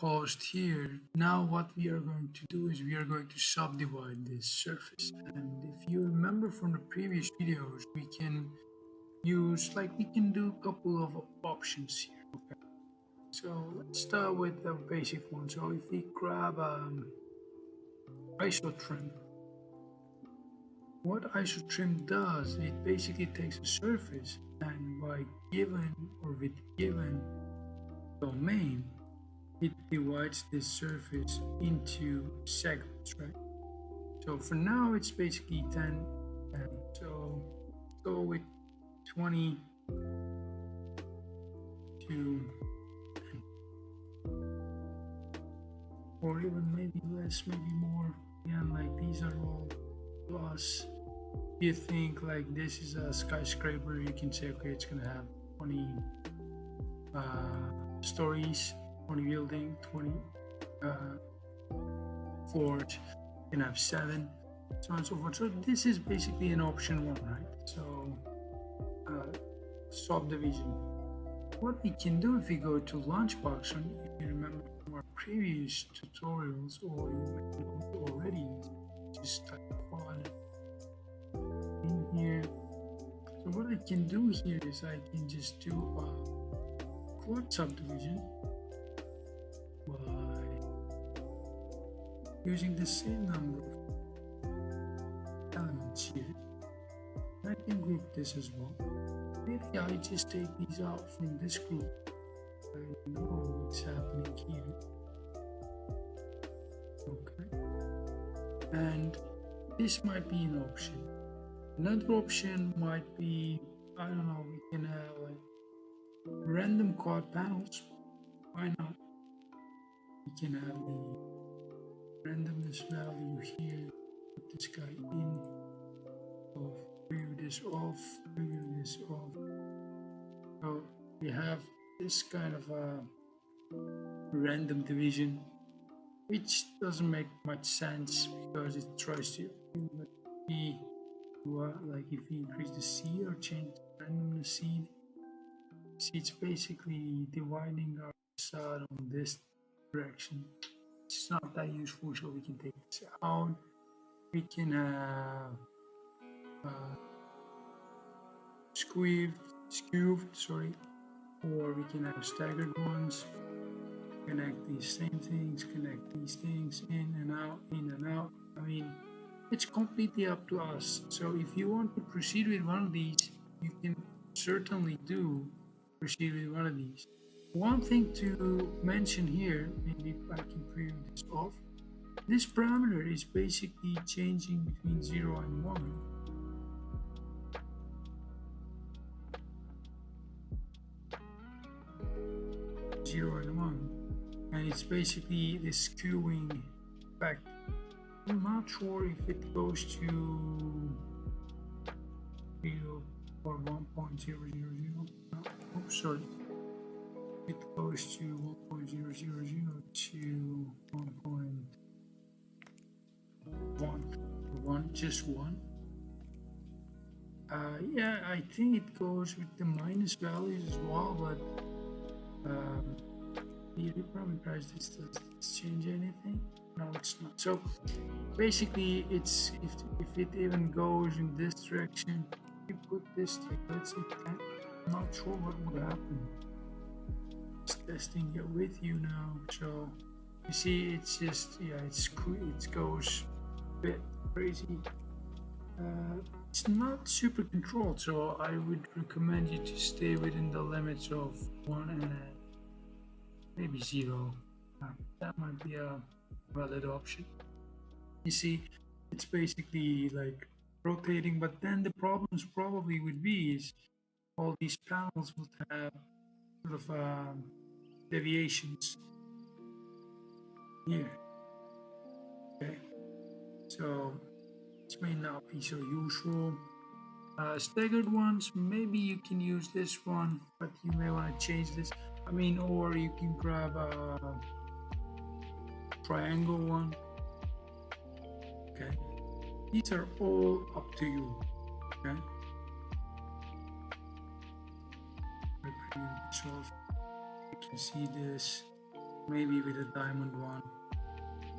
paused here. Now what we are going to do is we are going to subdivide this surface. And if you remember from the previous videos, we can do a couple of options here. Okay. So let's start with the basic one. So if we grab isotrim, what isotrim does, it basically takes a surface and with given domain, it divides this surface into segments, right? So for now, it's basically 10. So go with 20 to 10. Or even maybe less, maybe more. Again, like these are all plus. If you think like this is a skyscraper, you can say, okay, it's gonna have 20 stories, 20 building, 20 floors, you can have 7, so on and so forth. So this is basically an option 1, right? So subdivision. What we can do if we go to Lunchbox, and if you remember from our previous tutorials, or you may know already, just type quad in here. So what I can do here is I can just do a quad subdivision by using the same number of elements here. I can group this as well. Maybe I just take these out from this group. I know what's happening here. Okay. And this might be an option. Another option might be, I don't know, we can have like random quad panels. Why not? We can have the randomness value here. Put this guy in. Preview this off. Preview this off. So we have this kind of a random division, which doesn't make much sense because it tries to be like if we increase the seed or change the randomness seed. See, it's basically dividing our facade on this direction. It's not that useful, so we can take this out. We can have skewed, or we can have staggered ones. Connect these same things, connect these things in and out, in and out. I mean, it's completely up to us. So if you want to proceed with one of these, you can certainly proceed with one of these. One thing to mention here, maybe I can preview this off. This parameter is basically changing between 0 and 1. And it's basically the skewing effect. I'm not sure if it goes to 0 or 1.000. Oh, sorry. It goes to 1.000 to 1.1, just 1. Yeah, I think it goes with the minus values as well, but the parameterize this, does this change anything? No, it's not. So basically, it's if it even goes in this direction, you put this like, let's say 10. I'm not sure what would happen. Just testing it with you now. So you see, it's just it goes a bit crazy. It's not super controlled, so I would recommend you to stay within the limits of 1 and maybe 0. That might be a valid option. You see, it's basically like rotating, but then the problems probably would be is all these panels would have sort of deviations here. Okay, so this may not be so useful. Staggered ones, maybe you can use this one, but you may want to change this. I mean, or you can grab a triangle one. Okay, these are all up to you. Okay, you can see this. maybe with a diamond one,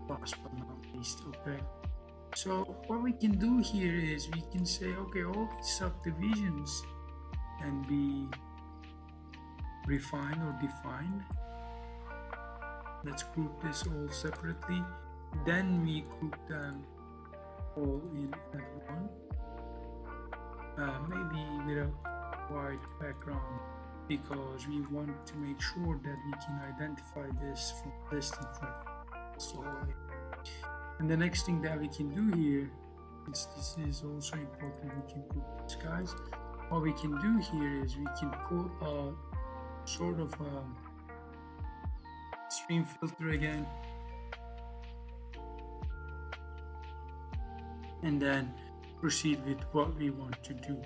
last but not least. Okay, so what we can do here is we can say, okay, all these subdivisions can be refined or defined. Let's group this all separately, then we group them all in at one. Maybe with a white background, because we want to make sure that we can identify this from distance. So, and the next thing that we can do here, since this is also important, we can group these guys. What we can do here is we can put a sort of a stream filter again, and then proceed with what we want to do.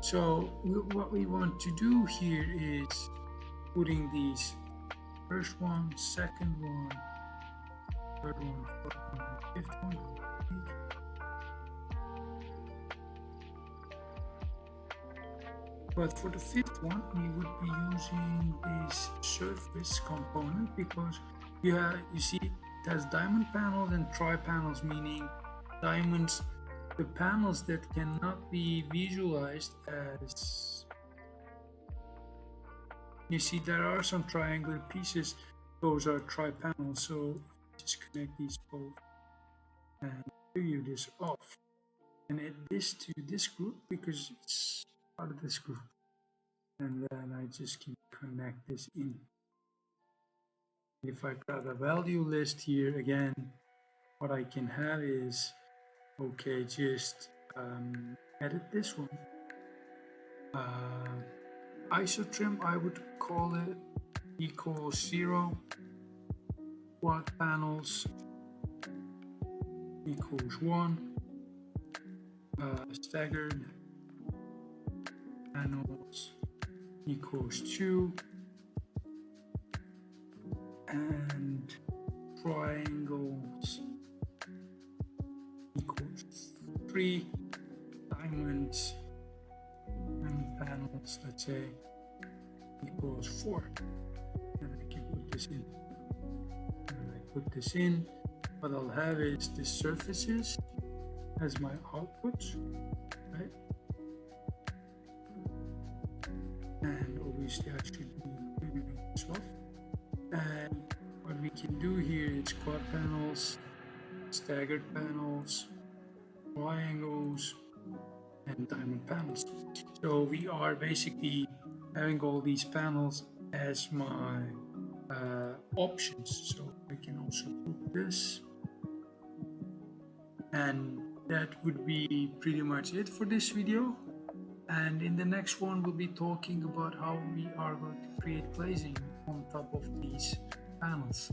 So what we want to do here is putting these first one, second one, third one, fourth one, and fifth one. But for the fifth one, we would be using this surface component, because you see it has diamond panels and tri-panels, meaning diamonds, the panels that cannot be visualized as, you see there are some triangular pieces, those are tri-panels. So just connect these both and preview this off and add this to this group because it's part of this group, and then I just can connect this in. If I grab a value list here again, what I can have is, okay, just edit this one. Isotrim, I would call it equals 0. Quad panels equals 1. Staggered panels equals 2. And triangles equals 3. Diamonds and panels, let's say, equals 4. And I can put this in. And I put this in, what I'll have is the surfaces as my output, right? And obviously I should be doing this off. And what we can do here is quad panels, staggered panels, triangles, and diamond panels. So we are basically having all these panels as my options. So I can also group this, and that would be pretty much it for this video. And in the next one, we'll be talking about how we are going to create glazing on top of these panels.